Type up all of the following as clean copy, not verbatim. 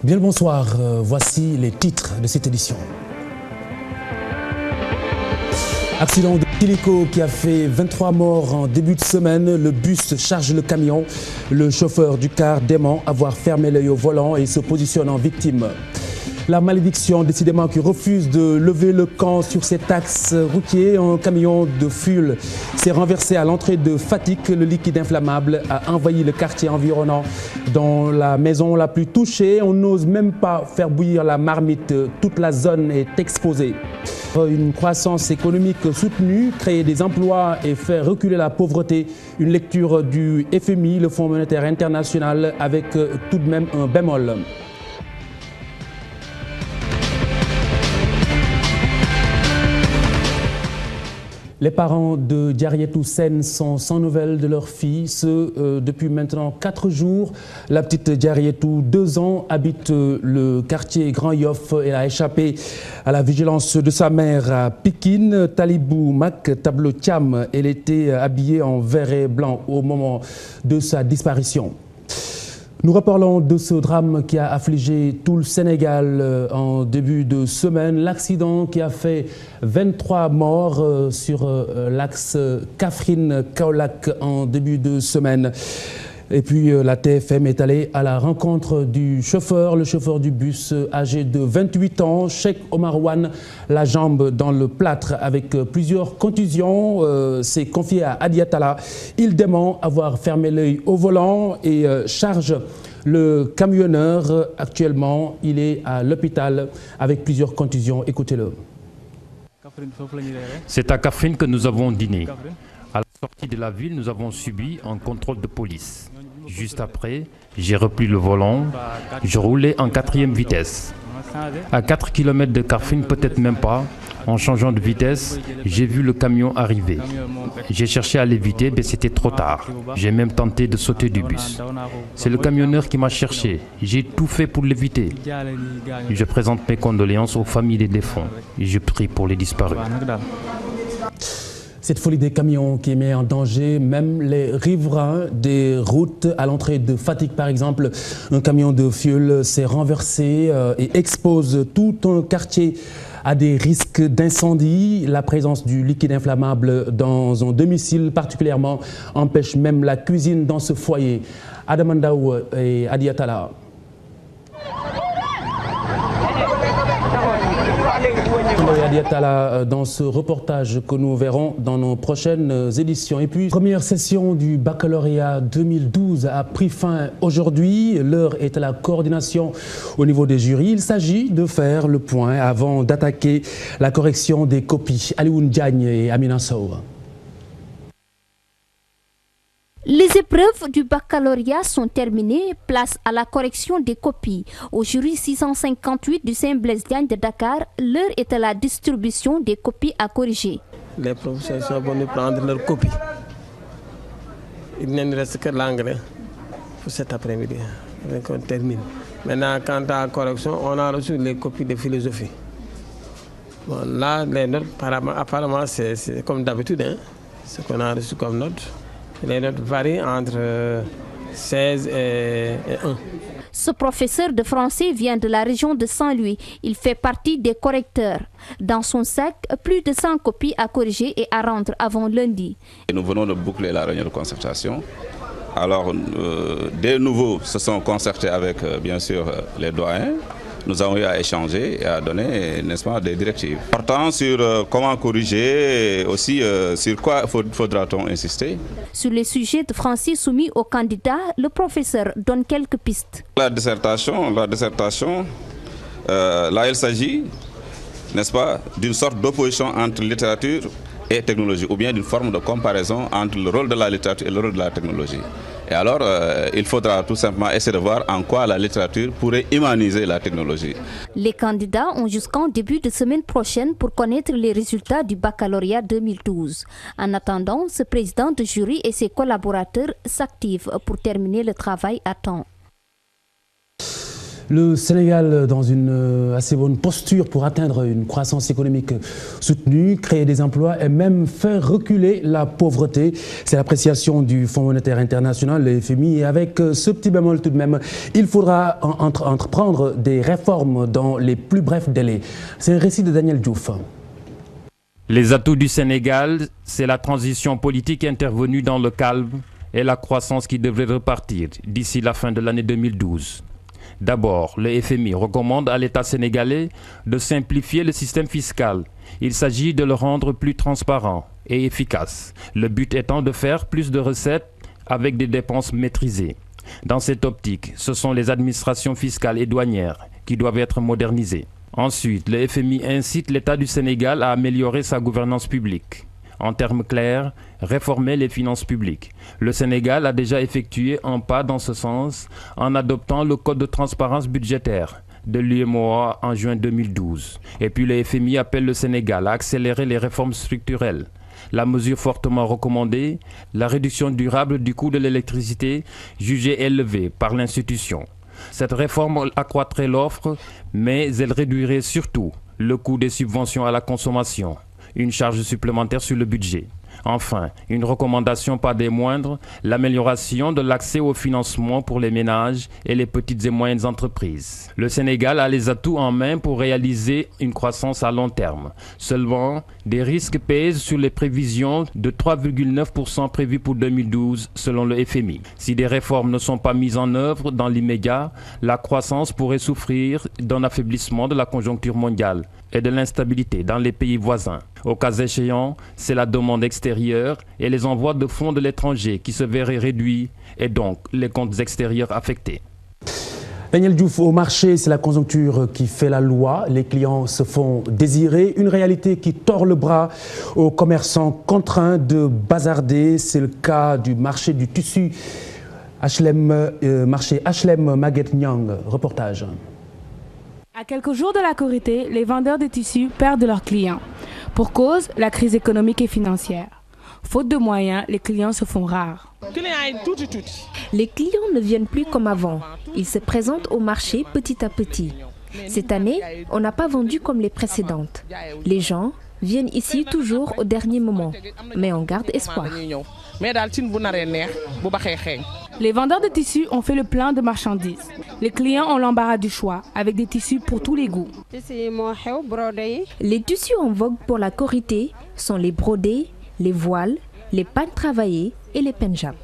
Bien le bonsoir, voici les titres de cette édition. Accident de hélico qui a fait 23 morts en début de semaine. Le bus charge le camion. Le chauffeur du car dément avoir fermé l'œil au volant et se positionne en victime. La malédiction, décidément, qui refuse de lever le camp sur cet axe routier. Un camion de fuel s'est renversé à l'entrée de Fatick. Le liquide inflammable a envahi le quartier environnant. Dans la maison la plus touchée, on n'ose même pas faire bouillir la marmite. Toute la zone est exposée. Une croissance économique soutenue, créer des emplois et faire reculer la pauvreté. Une lecture du FMI, le Fonds monétaire international, avec tout de même un bémol. Les parents de Diarietou Sène sont sans nouvelles de leur fille, depuis maintenant 4 jours. La petite Diarietou, 2 ans, habite le quartier Grand Yoff. Elle a échappé à la vigilance de sa mère à Pikine. Talibou Mak Tableau Thiam, elle était habillée en vert et blanc au moment de sa disparition. Nous reparlons de ce drame qui a affligé tout le Sénégal en début de semaine. L'accident qui a fait 23 morts sur l'axe Kaffrine-Kaolack en début de semaine. Et puis la TFM est allée à la rencontre du chauffeur, le chauffeur du bus âgé de 28 ans, Cheikh Omar Wane, la jambe dans le plâtre avec plusieurs contusions. C'est confié à Adiatala. Il dément avoir fermé l'œil au volant et charge le camionneur. Actuellement, il est à l'hôpital avec plusieurs contusions. Écoutez-le. C'est à Kaffrine que nous avons dîné. À la sortie de la ville, nous avons subi un contrôle de police. Juste après, j'ai repris le volant. Je roulais en 4e vitesse. À 4 km de Kaffrine, peut-être même pas, en changeant de vitesse, j'ai vu le camion arriver. J'ai cherché à l'éviter, mais c'était trop tard. J'ai même tenté de sauter du bus. C'est le camionneur qui m'a cherché. J'ai tout fait pour l'éviter. Je présente mes condoléances aux familles des défunts. Je prie pour les disparus. Cette folie des camions qui met en danger même les riverains des routes. À l'entrée de Fatick, par exemple, un camion de fuel s'est renversé et expose tout un quartier à des risques d'incendie. La présence du liquide inflammable dans un domicile particulièrement empêche même la cuisine dans ce foyer. Adamandaou et Adiatala. Dans ce reportage que nous verrons dans nos prochaines éditions. Et puis, première session du baccalauréat 2012 a pris fin aujourd'hui. L'heure est à la coordination au niveau des jurys. Il s'agit de faire le point avant d'attaquer la correction des copies. Alioune Diagne et Amina Sow. Les épreuves du baccalauréat sont terminées, place à la correction des copies. Au jury 658 du Saint-Blaise Diagne de Dakar, l'heure est à la distribution des copies à corriger. Les professeurs sont venus prendre leurs copies. Il ne reste que l'anglais pour cet après-midi. Donc on termine. Maintenant, quant à la correction, on a reçu les copies de philosophie. Bon, là, les notes, apparemment, c'est comme d'habitude, hein, ce qu'on a reçu comme notes. Les notes varient entre 16 et 1. Ce professeur de français vient de la région de Saint-Louis. Il fait partie des correcteurs. Dans son sac, plus de 100 copies à corriger et à rendre avant lundi. Nous venons de boucler la réunion de concertation. Alors, des nouveaux se sont concertés avec, bien sûr, les doyens. Nous avons eu à échanger et à donner, n'est-ce pas, des directives. Portant sur comment corriger, aussi sur quoi faudra-t-on insister. Sur les sujets de français soumis aux candidats, le professeur donne quelques pistes. La dissertation, là il s'agit, n'est-ce pas, d'une sorte d'opposition entre littérature et technologie, ou bien d'une forme de comparaison entre le rôle de la littérature et le rôle de la technologie. Et alors, il faudra tout simplement essayer de voir en quoi la littérature pourrait humaniser la technologie. Les candidats ont jusqu'en début de semaine prochaine pour connaître les résultats du baccalauréat 2012. En attendant, ce président de jury et ses collaborateurs s'activent pour terminer le travail à temps. Le Sénégal dans une assez bonne posture pour atteindre une croissance économique soutenue, créer des emplois et même faire reculer la pauvreté. C'est l'appréciation du Fonds monétaire international, le FMI. Et avec ce petit bémol tout de même, il faudra entreprendre des réformes dans les plus brefs délais. C'est un récit de Daniel Diouf. Les atouts du Sénégal, c'est la transition politique intervenue dans le calme et la croissance qui devrait repartir d'ici la fin de l'année 2012. D'abord, le FMI recommande à l'État sénégalais de simplifier le système fiscal. Il s'agit de le rendre plus transparent et efficace, le but étant de faire plus de recettes avec des dépenses maîtrisées. Dans cette optique, ce sont les administrations fiscales et douanières qui doivent être modernisées. Ensuite, le FMI incite l'État du Sénégal à améliorer sa gouvernance publique. En termes clairs, réformer les finances publiques. Le Sénégal a déjà effectué un pas dans ce sens en adoptant le Code de transparence budgétaire de l'UEMOA en juin 2012. Et puis le FMI appelle le Sénégal à accélérer les réformes structurelles. La mesure fortement recommandée, la réduction durable du coût de l'électricité jugée élevée par l'institution. Cette réforme accroîtrait l'offre, mais elle réduirait surtout le coût des subventions à la consommation. Une charge supplémentaire sur le budget. Enfin, une recommandation pas des moindres, l'amélioration de l'accès au financement pour les ménages et les petites et moyennes entreprises. Le Sénégal a les atouts en main pour réaliser une croissance à long terme. Seulement, des risques pèsent sur les prévisions de 3,9% prévues pour 2012 selon le FMI. Si des réformes ne sont pas mises en œuvre dans l'immédiat, la croissance pourrait souffrir d'un affaiblissement de la conjoncture mondiale et de l'instabilité dans les pays voisins. Au cas échéant, c'est la demande extérieure et les envois de fonds de l'étranger qui se verraient réduits et donc les comptes extérieurs affectés. Daniel Diouf, au marché, c'est la conjoncture qui fait la loi. Les clients se font désirer. Une réalité qui tord le bras aux commerçants contraints de bazarder. C'est le cas du marché du tissu marché HLM Maguette Nyang. Reportage. À quelques jours de la Korité, les vendeurs de tissus perdent leurs clients. Pour cause, la crise économique et financière. Faute de moyens, les clients se font rares. Les clients ne viennent plus comme avant. Ils se présentent au marché petit à petit. Cette année, on n'a pas vendu comme les précédentes. Les gens viennent ici toujours au dernier moment, mais on garde espoir. Les vendeurs de tissus ont fait le plein de marchandises. Les clients ont l'embarras du choix, avec des tissus pour tous les goûts. Les tissus en vogue pour la Korité sont les brodés, les voiles, les pagnes travaillées et les penjabs.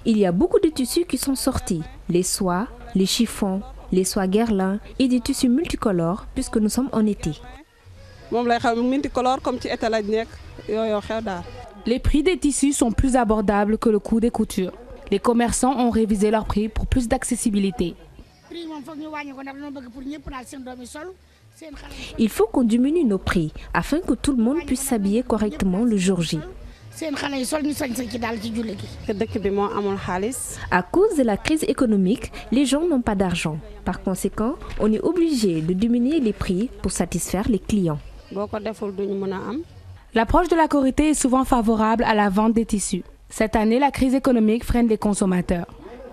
Il y a beaucoup de tissus qui sont sortis. Les soies, les chiffons, les soies guerlins et des tissus multicolores puisque nous sommes en été. Les prix des tissus sont plus abordables que le coût des coutures. Les commerçants ont révisé leurs prix pour plus d'accessibilité. Il faut qu'on diminue nos prix afin que tout le monde puisse s'habiller correctement le jour J. À cause de la crise économique, les gens n'ont pas d'argent. Par conséquent, on est obligé de diminuer les prix pour satisfaire les clients. L'approche de la Korité est souvent favorable à la vente des tissus. Cette année, la crise économique freine les consommateurs.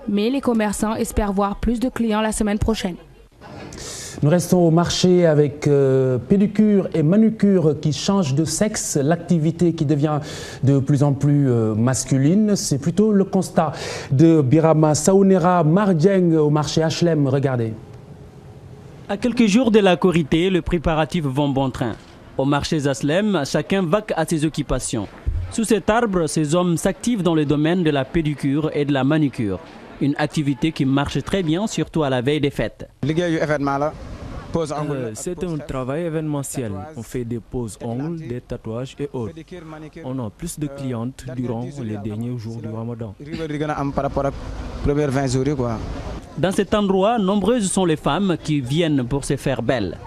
Mais les commerçants espèrent voir plus de clients la semaine prochaine. Nous restons au marché avec pédicure et manucure qui changent de sexe, l'activité qui devient de plus en plus masculine. C'est plutôt le constat de Birama Saounera Mardieng au marché HLM. Regardez. À quelques jours de la Korité, le préparatif vont bon train. Au marché HLM, chacun vaque à ses occupations. Sous cet arbre, ces hommes s'activent dans le domaine de la pédicure et de la manucure. Une activité qui marche très bien, surtout à la veille des fêtes. C'est un travail événementiel. On fait des poses ongles, des tatouages et autres. On a plus de clientes durant les derniers jours du Ramadan. Dans cet endroit, nombreuses sont les femmes qui viennent pour se faire belles.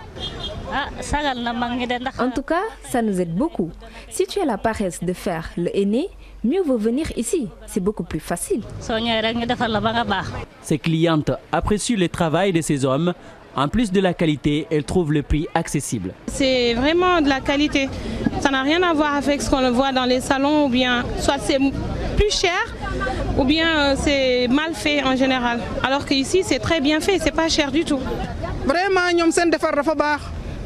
En tout cas, ça nous aide beaucoup. Si tu as la paresse de faire le henné, mieux vaut venir ici. C'est beaucoup plus facile. Ces clientes apprécient le travail de ces hommes. En plus de la qualité, elles trouvent le prix accessible. C'est vraiment de la qualité. Ça n'a rien à voir avec ce qu'on voit dans les salons ou bien soit c'est plus cher ou bien c'est mal fait en général. Alors qu'ici, c'est très bien fait, c'est pas cher du tout.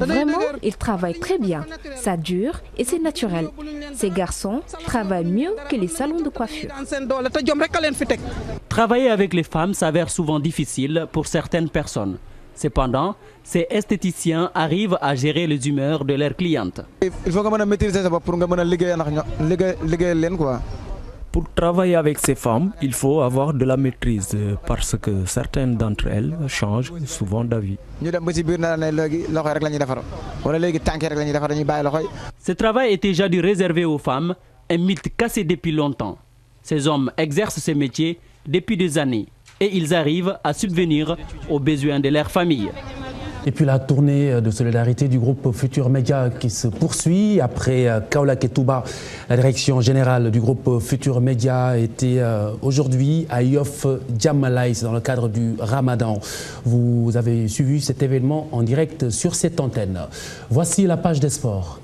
Vraiment, ils travaillent très bien. Ça dure et c'est naturel. Ces garçons travaillent mieux que les salons de coiffure. Travailler avec les femmes s'avère souvent difficile pour certaines personnes. Cependant, ces esthéticiens arrivent à gérer les humeurs de leurs clientes. Il faut que maîtriser ça pour quoi. Pour travailler avec ces femmes, il faut avoir de la maîtrise parce que certaines d'entre elles changent souvent d'avis. Ce travail est déjà dû réservé aux femmes, un mythe cassé depuis longtemps. Ces hommes exercent ces métiers depuis des années et ils arrivent à subvenir aux besoins de leur famille. Et puis la tournée de solidarité du groupe Futur Média qui se poursuit. Après Kaolack et Touba, la direction générale du groupe Futur Média était aujourd'hui à Yoff Djamalaï dans le cadre du Ramadan. Vous avez suivi cet événement en direct sur cette antenne. Voici la page des sports.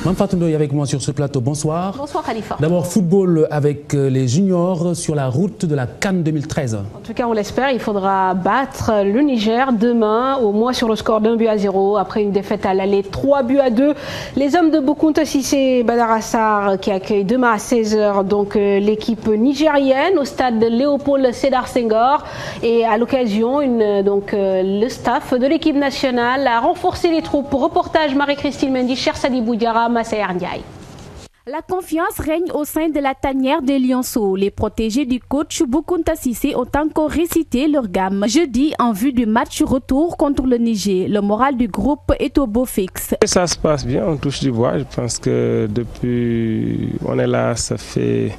Mme Fatou Ndoye avec moi sur ce plateau. Bonsoir. Bonsoir Khalifa. D'abord, football avec les juniors sur la route de la CAN 2013. En tout cas, on l'espère, il faudra battre le Niger demain, au moins sur le score d'1-0, après une défaite à l'aller 3-2. Les hommes de Boukounta Sissé Badarassar qui accueillent demain à 16h donc l'équipe nigérienne au stade Léopold Sédar Senghor. Et à l'occasion, le staff de l'équipe nationale a renforcé les troupes. Reportage Marie-Christine Mendy, Cher Sadibou Diarra, La confiance règne au sein de la tanière des Lionceaux. Les protégés du coach Boukounta Sissé ont encore récité leur gamme jeudi en vue du match retour contre le Niger. Le moral du groupe est au beau fixe. Ça se passe bien, on touche du bois. Je pense que depuis on est là, ça fait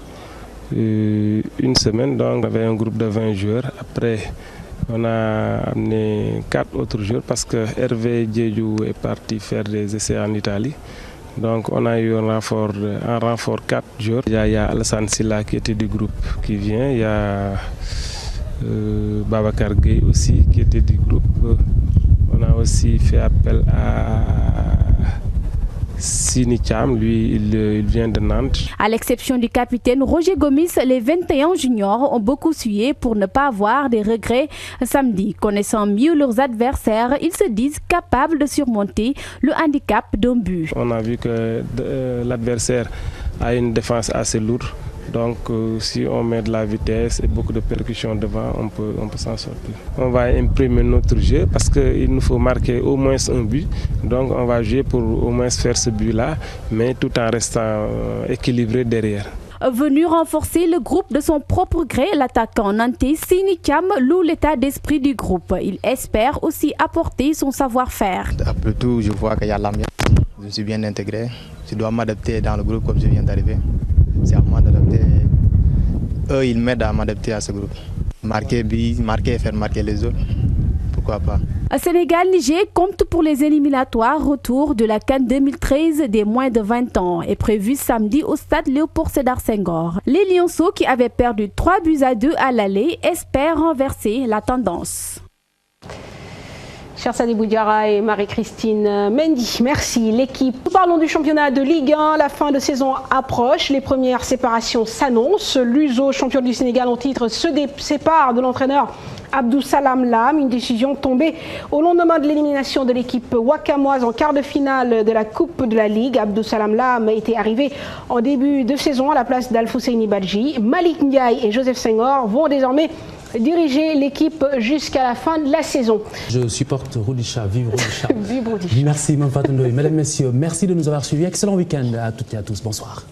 une semaine. Donc on avait un groupe de 20 joueurs. Après, on a amené 4 autres joueurs parce que Hervé Diédhiou est parti faire des essais en Italie. Donc on a eu un renfort 4 jours. Il y a Alassane Silla qui était du groupe qui vient. Il y a Babacar Gueye aussi qui était du groupe. On a aussi fait appel à Sini Cham, lui il vient de Nantes. À l'exception du capitaine Roger Gomis, les 21 juniors ont beaucoup sué pour ne pas avoir des regrets samedi. Connaissant mieux leurs adversaires, ils se disent capables de surmonter le handicap d'un but. On a vu que l'adversaire a une défense assez lourde. Donc si on met de la vitesse et beaucoup de percussions devant, on peut s'en sortir. On va imprimer notre jeu parce qu'il nous faut marquer au moins un but. Donc on va jouer pour au moins faire ce but-là, mais tout en restant équilibré derrière. Venu renforcer le groupe de son propre gré, l'attaquant nantais Sini Cham loue l'état d'esprit du groupe. Il espère aussi apporter son savoir-faire. Après tout, je vois qu'il y a l'ambiance. Je suis bien intégré. Je dois m'adapter dans le groupe comme je viens d'arriver. C'est à moi d'adapter. Eux, ils m'aident à m'adapter à ce groupe. Marquer et faire marquer les autres. Pourquoi pas. Sénégal-Niger compte pour les éliminatoires retour de la CAN 2013 des moins de 20 ans est prévu samedi au stade Léopold Sédar Senghor. Les Lionceaux qui avaient perdu 3-2 à l'aller espèrent renverser la tendance. Cher Sadibou Diarra et Marie-Christine Mendy, merci. L'équipe. Nous parlons du championnat de Ligue 1. La fin de saison approche. Les premières séparations s'annoncent. L'USO, champion du Sénégal en titre, se sépare de l'entraîneur Abdou Salam Lam. Une décision tombée au lendemain de l'élimination de l'équipe wakamoise en quart de finale de la Coupe de la Ligue. Abdou Salam Lam était arrivé en début de saison à la place d'Alfousseini Badji. Malik Ndiaye et Joseph Senghor vont désormais diriger l'équipe jusqu'à la fin de la saison. Je supporte Rudisha, vive Rudisha. Vive Rudisha. Merci Mme Fatou Ndoye. Mesdames, Messieurs, merci de nous avoir suivis. Excellent week-end à toutes et à tous. Bonsoir.